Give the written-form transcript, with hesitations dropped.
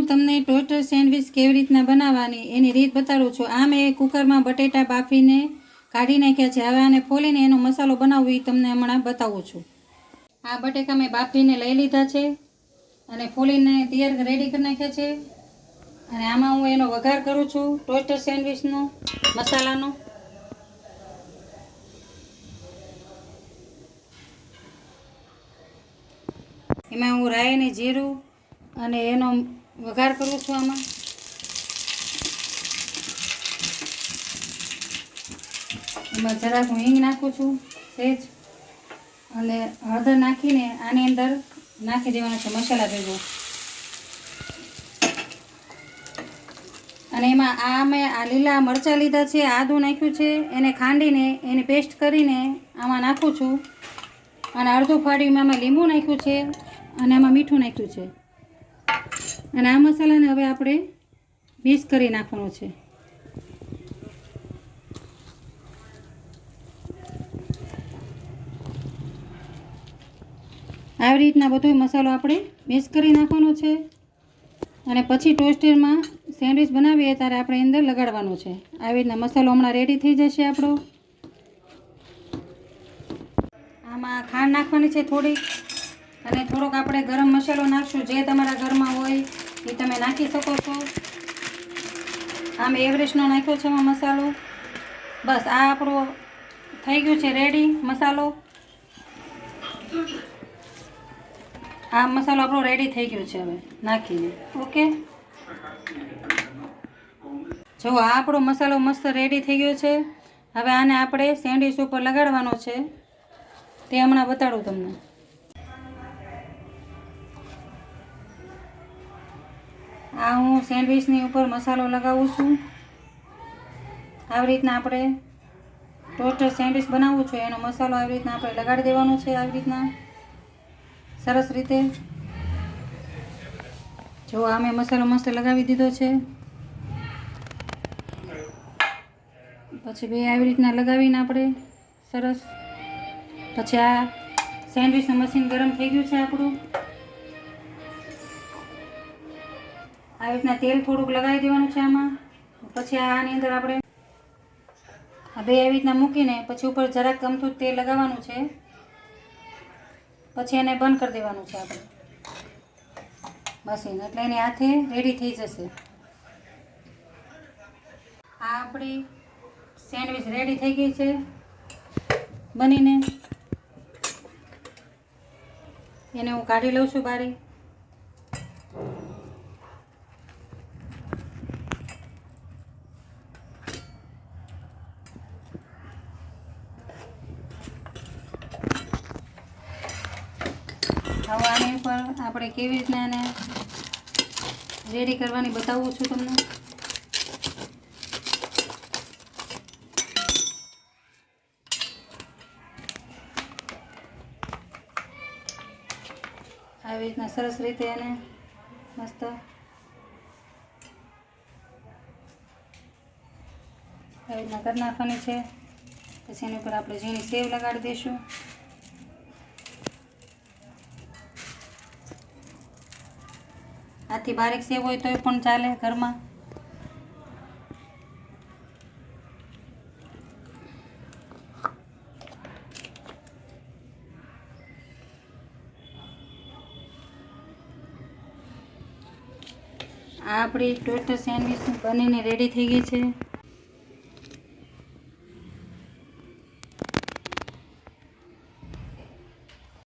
હું તમને toaster sandwich કેવી રીતના બનાવવાની એની રીત બતાડું છું. આ મેં કુકરમાં બટેટા બાફીને કાઢી નાખ્યા છે. હવે આને ફોલીને એનો મસાલો બનાવવો એ તમને હમણાં બતાવું છું. આ બટેકા મેં બાફીને લઈ લીધા છે અને ફોલીને તૈયાર રેડી કરી નાખ્યા છે. અને આમાં હું એનો વઘાર કરું છું ટોસ્ટર સેન્ડવિચનો મસાલાનો. એમાં હું રાઈ અને જીરું અને એનો વઘાર કરું છું. આમાં એમાં જરાક હું હિંગ નાખું છું સેજ, અને હળદર નાખીને આની અંદર નાખી દેવાનો છે મસાલા ભેગો. અને એમાં મેં લીલા મરચાં લીધા છે, આદું નાખ્યું છે, એને ખાંડીને એની પેસ્ટ કરીને આમાં નાખું છું. અને અડધું ફાડીને આમાં લીંબુ નાખ્યું છે અને આમાં મીઠું નાખ્યું છે. અને આ મસાલાને હવે આપણે મિક્સ કરી નાખવાનો છે. આવી રીતના બધો મસાલો આપણે મિક્સ કરી નાખવાનો છે. અને પછી ટોસ્ટરમાં સેન્ડવિચ બનાવીએ ત્યારે આપણે અંદર લગાડવાનો છે. આવી રીતના મસાલો હમણાં રેડી થઈ જશે આપણો. આમાં ખાંડ નાખવાની છે થોડીક, અને થોડોક આપણે ગરમ મસાલો નાખશું. જે તમારા ઘરમાં હોય એ તમે નાખી શકો છો. આમ એવરેસ્ટનો નાખ્યો છે એમાં મસાલો. બસ આ આપણો થઈ ગયું છે રેડી મસાલો. આ મસાલો આપણો રેડી થઈ ગયો છે હવે નાખીને. ઓકે, જો આ આપણો મસાલો મસ્ત રેડી થઈ ગયો છે. હવે આને આપણે સેન્ડવિચ ઉપર લગાડવાનો છે, તે હમણાં બતાડું તમને. આ હું સેન્ડવિચની ઉપર મસાલો લગાવું છું. આવી રીતના આપણે ટોસ્ટર સેન્ડવિચ બનાવવું છે એનો મસાલો આવી રીતના આપણે લગાડી દેવાનો છે. આવી રીતના સરસ રીતે. જો આ મેં મસાલો મસ્ત લગાવી દીધો છે. પછી બે આવી રીતના લગાવીને આપણે સરસ. પછી આ સેન્ડવિચનું મશીન ગરમ થઈ ગયું છે આપણું. આવી રીતના તેલ થોડુંક લગાવી દેવાનું છે આમાં. પછી આની અંદર આપણે આ બે આવી રીતના મૂકીને પછી ઉપર જરાક અમથું તેલ લગાવવાનું છે. પછી એને બંધ કરી દેવાનું છે આપણે મશીન, એટલે એની હાથે રેડી થઈ જશે. આ આપણી સેન્ડવિચ રેડી થઈ ગઈ છે બનીને. એને હું કાઢી લઉં છું બારી. હવે આની ઉપર આપણે કેવી રીતના એને રેડી કરવાની બતાવું છું તમને. આવી રીતના સરસ રીતે એને મસ્ત આવી રીતના કરી નાખવાની છે. પછી એની ઉપર આપણે ઝીણી સેવ લગાડી દઈશું. આથી બારીક સેવ હોય તોય પણ ચાલે ઘરમાં. આ આપણી ટોસ્ટર સેન્ડવિચ બનીને રેડી થઈ ગઈ છે.